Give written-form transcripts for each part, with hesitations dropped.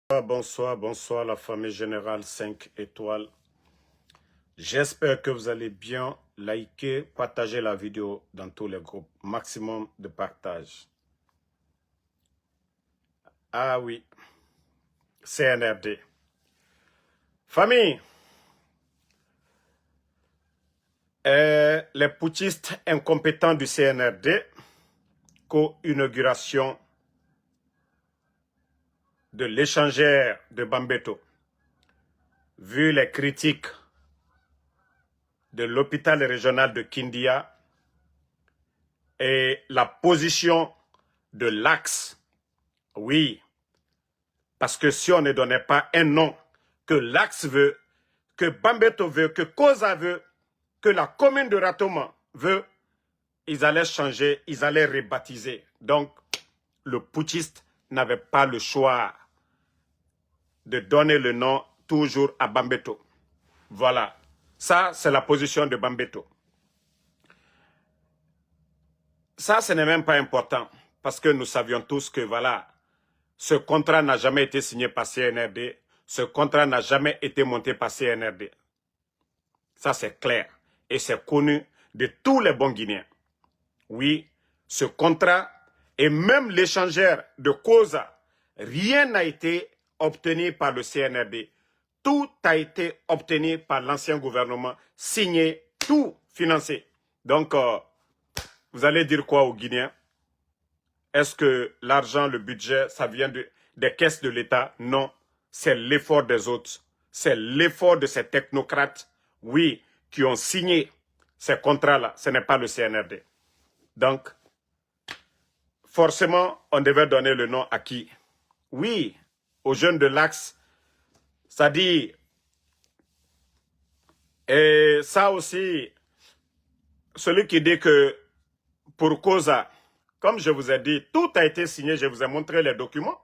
Bonsoir, bonsoir la famille générale 5 étoiles. J'espère que vous allez bien. Likez, partagez la vidéo dans tous les groupes. Maximum de partage. Ah oui, CNRD. Famille, les putschistes incompétents du CNRD, co-inauguration de l'échangeur de Bambeto. Vu les critiques de l'hôpital régional de Kindia et la position de l'Axe, oui, parce que si on ne donnait pas un nom que l'Axe veut, que Bambeto veut, que Koza veut, que la commune de Ratoma veut, ils allaient changer, ils allaient rebaptiser. Donc, le putschiste n'avait pas le choix de donner le nom toujours à Bambeto. Voilà. Ça, c'est la position de Bambeto. Ça, ce n'est même pas important, parce que nous savions tous que, voilà, ce contrat n'a jamais été signé par CNRD, ce contrat n'a jamais été monté par CNRD. Ça, c'est clair. Et c'est connu de tous les bons Guinéens. Oui, ce contrat et même l'échangeur de Koza, rien n'a été obtenu par le CNRD. Tout a été obtenu par l'ancien gouvernement, signé, tout financé. Donc, vous allez dire quoi aux Guinéens? Est-ce que l'argent, le budget, ça vient des caisses de l'État? Non, c'est l'effort des autres. C'est l'effort de ces technocrates, oui, qui ont signé ces contrats-là. Ce n'est pas le CNRD. Donc, forcément, on devait donner le nom à qui? Oui, aux jeunes de l'Axe. Ça dit, et ça aussi, celui qui dit que pour Koza, comme je vous ai dit, tout a été signé, je vous ai montré les documents.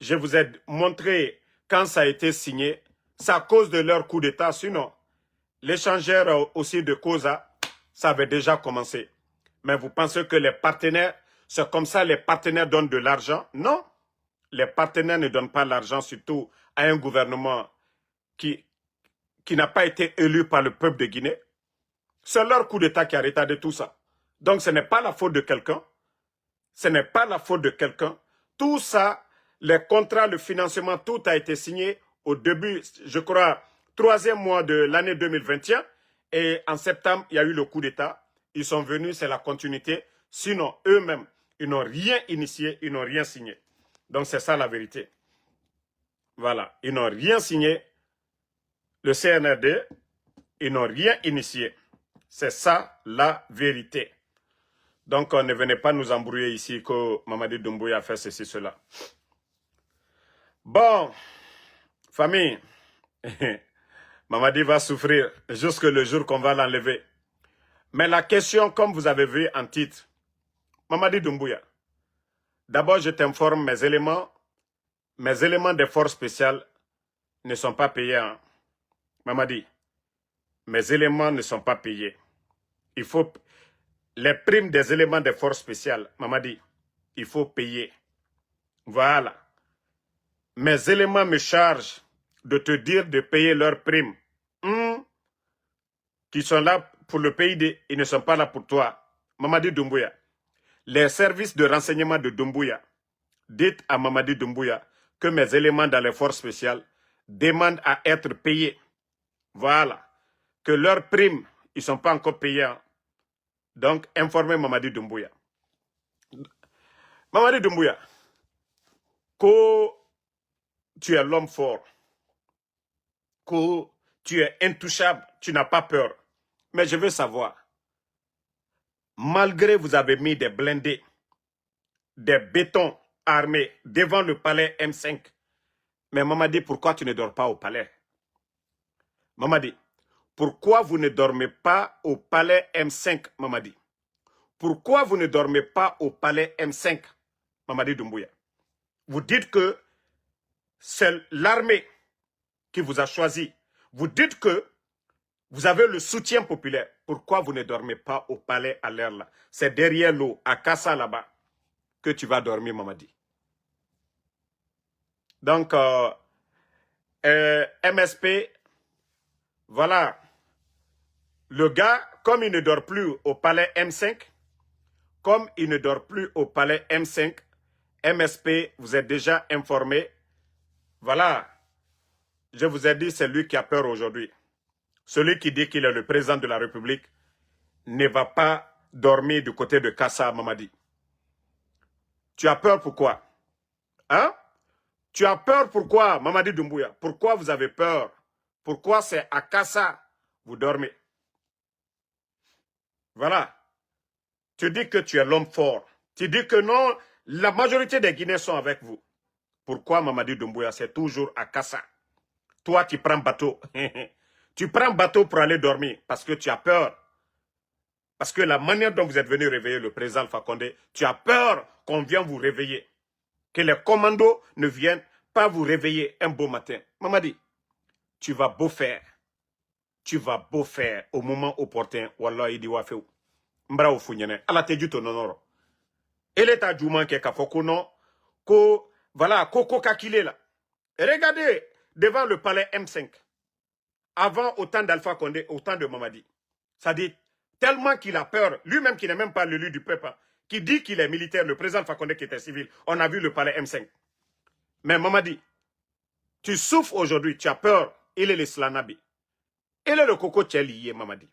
Je vous ai montré quand ça a été signé, c'est à cause de leur coup d'État. Sinon, l'échangeur aussi de Koza, ça avait déjà commencé. Mais vous pensez que les partenaires, c'est comme ça les partenaires donnent de l'argent? Non, les partenaires ne donnent pas l'argent, surtout à un gouvernement qui n'a pas été élu par le peuple de Guinée. C'est leur coup d'État qui a retardé tout ça. Donc ce n'est pas la faute de quelqu'un. Ce n'est pas la faute de quelqu'un. Tout ça, les contrats, le financement, tout a été signé au début, je crois, 3e mois de l'année 2021. Et en septembre, il y a eu le coup d'État. Ils sont venus, c'est la continuité. Sinon, eux-mêmes, ils n'ont rien initié, ils n'ont rien signé. Donc, c'est ça la vérité. Voilà, ils n'ont rien signé. Le CNRD, ils n'ont rien initié. C'est ça la vérité. Donc, ne venez pas nous embrouiller ici que Mamadi Doumbouya a fait ceci, cela. Bon, famille, Mamadi va souffrir jusque le jour qu'on va l'enlever. Mais la question, comme vous avez vu en titre, Mamadi Doumbouya, d'abord je t'informe, mes éléments des forces spéciales ne sont pas payés. Hein. Mamadi, mes éléments ne sont pas payés. Il faut les primes des éléments des forces spéciales, Mamadi, il faut payer. Voilà. Mes éléments me chargent de te dire de payer leurs primes. Qui sont là pour le pays, ils ne sont pas là pour toi. Mamadi Doumbouya. Les services de renseignement de Doumbouya, dites à Mamadi Doumbouya que mes éléments dans les forces spéciales demandent à être payés. Voilà. Que leurs primes, ils ne sont pas encore payés. Donc, informez Mamadi Doumbouya. Mamadi Doumbouya, que tu es l'homme fort, que tu es intouchable, tu n'as pas peur. Mais je veux savoir, malgré vous avez mis des blindés, des bétons armés devant le palais M5, mais Mamadi, pourquoi tu ne dors pas au palais? Mamadi, pourquoi vous ne dormez pas au palais M5, Mamadi? Pourquoi vous ne dormez pas au palais M5, Mamadi Doumbouya? Vous dites que c'est l'armée qui vous a choisi. Vous dites que vous avez le soutien populaire. Pourquoi vous ne dormez pas au palais à l'air là? C'est derrière l'eau, à Kassa là-bas, que tu vas dormir, Mamadi. Donc, MSP, voilà. Le gars, comme il ne dort plus au palais M5, comme il ne dort plus au palais M5, MSP, vous êtes déjà informé. Voilà. Je vous ai dit, c'est lui qui a peur aujourd'hui. Celui qui dit qu'il est le président de la République ne va pas dormir du côté de Kassa, Mamadi. Tu as peur pourquoi? Hein? Tu as peur pourquoi, Mamadi Doumbouya? Pourquoi vous avez peur? Pourquoi c'est à Kassa vous dormez? Voilà. Tu dis que tu es l'homme fort. Tu dis que non, la majorité des Guinéens sont avec vous. Pourquoi, Mamadi Doumbouya, c'est toujours à Kassa? Toi, tu prends bateau. Tu prends bateau pour aller dormir parce que tu as peur. Parce que la manière dont vous êtes venu réveiller le président Alpha Condé, tu as peur qu'on vienne vous réveiller. Que les commandos ne viennent pas vous réveiller un beau matin. Mamadi, tu vas beau faire. Tu vas beau faire au moment opportun. Wallah, il dit wafeu. Mbra ou funyene. Ala te juto nonoro. Et l'état du manque qu'a fait non. Voilà, Coco Kakile là. Regardez devant le palais M5. Avant autant d'Alpha Condé, autant de Mamadi. Ça dit tellement qu'il a peur, lui-même qui n'est même pas l'élu du peuple, hein, qui dit qu'il est militaire, le président Alpha Condé qui était civil. On a vu le palais M5. Mais Mamadi, tu souffres aujourd'hui, tu as peur. Il est le Slanabi. Il est le Coco Tcheliye, Mamadi.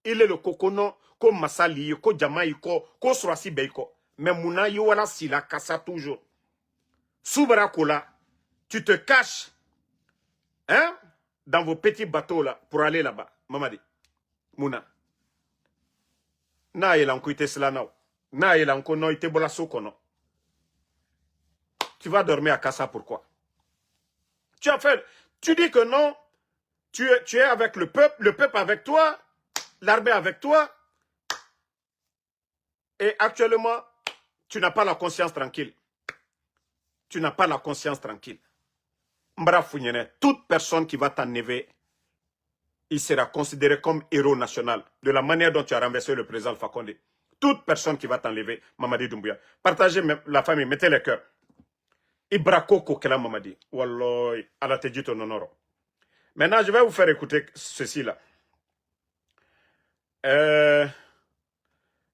Il est le Coco non, ko Masali, ko Jamaïko, ko Surasi Beiko. Mais Mouna Yowala Sila Kassa toujours. Soubara Kola, tu te caches, hein, dans vos petits bateaux là, pour aller là-bas. Mamadi, Mouna. Na yelanko ite Slanao. Na yelanko no ite bola sokono. Tu vas dormir à Kassa, pourquoi? Tu as fait, tu dis que non, tu es avec le peuple avec toi, l'armée avec toi, et actuellement, tu n'as pas la conscience tranquille. Tu n'as pas la conscience tranquille. Mbra Founyene, toute personne qui va t'enlever, il sera considéré comme héros national, de la manière dont tu as renversé le président Alpha Condé. Toute personne qui va t'enlever, Mamadi Doumbouya. Partagez la famille, mettez les cœurs. Ibrako Kokela Mamadi. Wallah, ala te dit ton honneur. Maintenant, je vais vous faire écouter ceci là.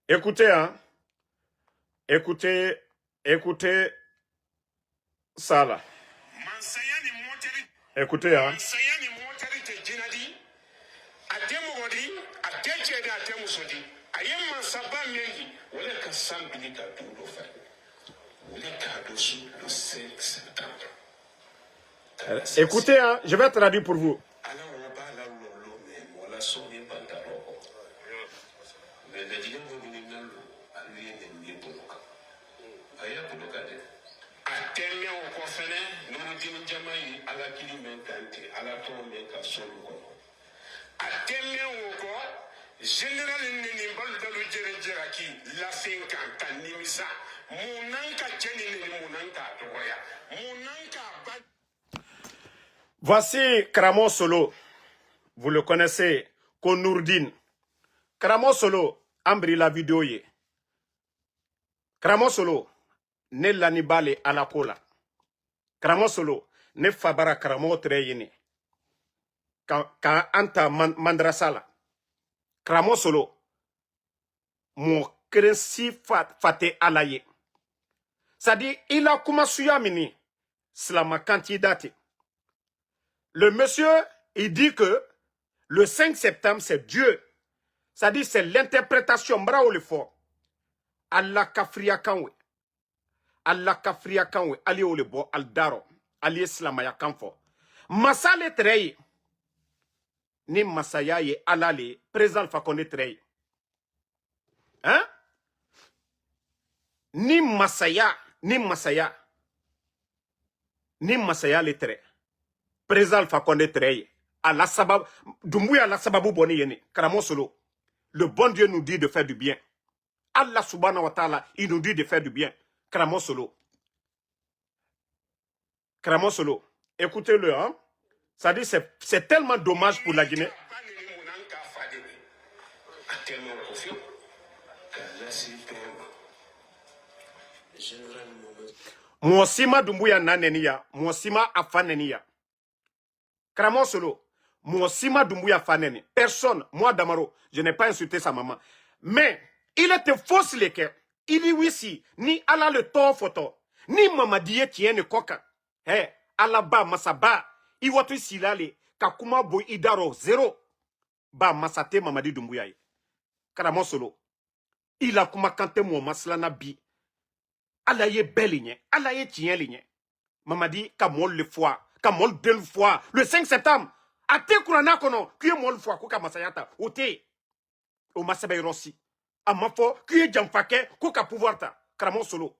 Écoutez, hein. Écoutez ça là. Écoutez, hein. Écoutez, hein, je vais traduire pour vous. Voici Kramo Solo. Vous le connaissez, Konourdine. Kramo Solo, Ambri la vidéo ye. Kramo Solo, ne lanibale alakola. Kramo Solo, ne fabara Kramo treyene. Ka anta mandrasala. Kramo Solo, mon krensi fate alaye. C'est-à-dire, il a commencé à mini, slama candidate. Le monsieur, il dit que le 5 septembre, c'est Dieu. C'est-à-dire, c'est l'interprétation, bravo le fort. Allah kafria kanwe. Allah kafria kanwe. Ali o le bo, al daro. Ali islamaya kanfo. Masale treye. Ni masaya ye alale. Président Alpha Condé treye. Hein? Ni masaya le treye. Président Alpha Condé treye. Allah sabab. Doumbouya Allah sababu boni yeni. Kramo Solo. Le bon Dieu nous dit de faire du bien. Allah subhanahu wa ta'ala, il nous dit de faire du bien. Kramo Solo. Kramo Solo. Écoutez-le, hein. Ça dit, c'est tellement dommage pour la Guinée. Mwosima Dumbuya nanenia, mwosima afanenia. Kramo solo, mwosima Dumbuya faneni. Personne, moi Damaro, je n'ai pas insulté sa maman. Mais, il était fausse les que. Il dit oui si, ni ala le ton photo, ni mamadiye tienne koka. Eh, ala ba masaba, iwatu silale, kakuma boy idaro zéro. Ba masate mamadi Dumbuya. Kramo solo, il a kuma kante mo maslana bi. Ala ye belle, ala ye tien ligne. Mamadi ka mol le fois, ka mol deux fois, le 5 septembre. Ate kurana kono, kuye mol fois kuka masayata, ote. O masabe rossi. Amafo, kuye jamfake, kuka pouvoir ta. Kramon solo.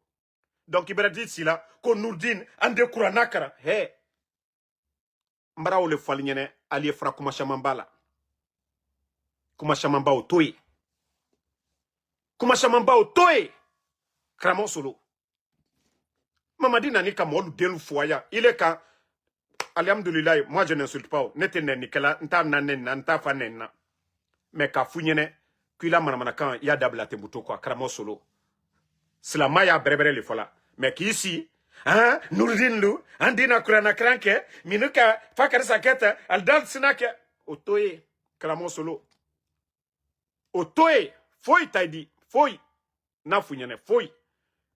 Donc il dit si là, qu'on nous dit, ande kurana kara. He. Mbara ou le falignene, ali fra kuma shamamba la. Kuma shamamba o toy. Kuma shamamba o toy. Kramon solo. Mamadi nani ka molu delu foya. Il est quand, alhamdoulilah, moi je n'insulte pas. Nete nenikela, nta nanena, nta fanena. Mais ka founyene, kuila manamanakan, ya dabla tembuto kwa, kramo solo. Slama ya brebere le fola. Mais qui ici, hein, Nourdin Lou, andina kurana kranke, minuka, fakar saketa, aldal sinake, otoye, kramo solo. Otoye, foi taidi, foi, na founyene, foi.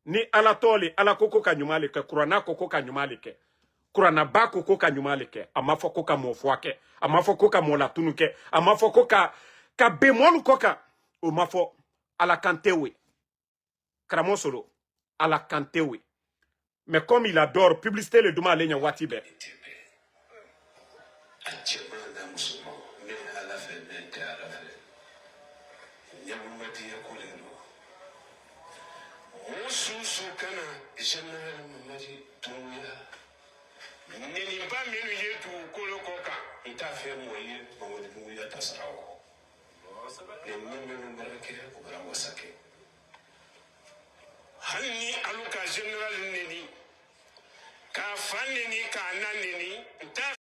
Ni ala tole ala koko kanyumale ke kurana koko kanyumale ke kurana ba koko kanyumale ke amafo koka mofwake amafo koka mola tunuke amafo koka ka bemolu koka o mafo ala kantewe kramo solo ala kantewe. Mais comme il adore publicité le duma lenya watibe Susu kana general mamadi tuya nini ba menu yetu kolokoka itafe moye mamadi tuya tasrawo ne menu barake ubara wasake hanni aluka general nini ka fanni ka nanini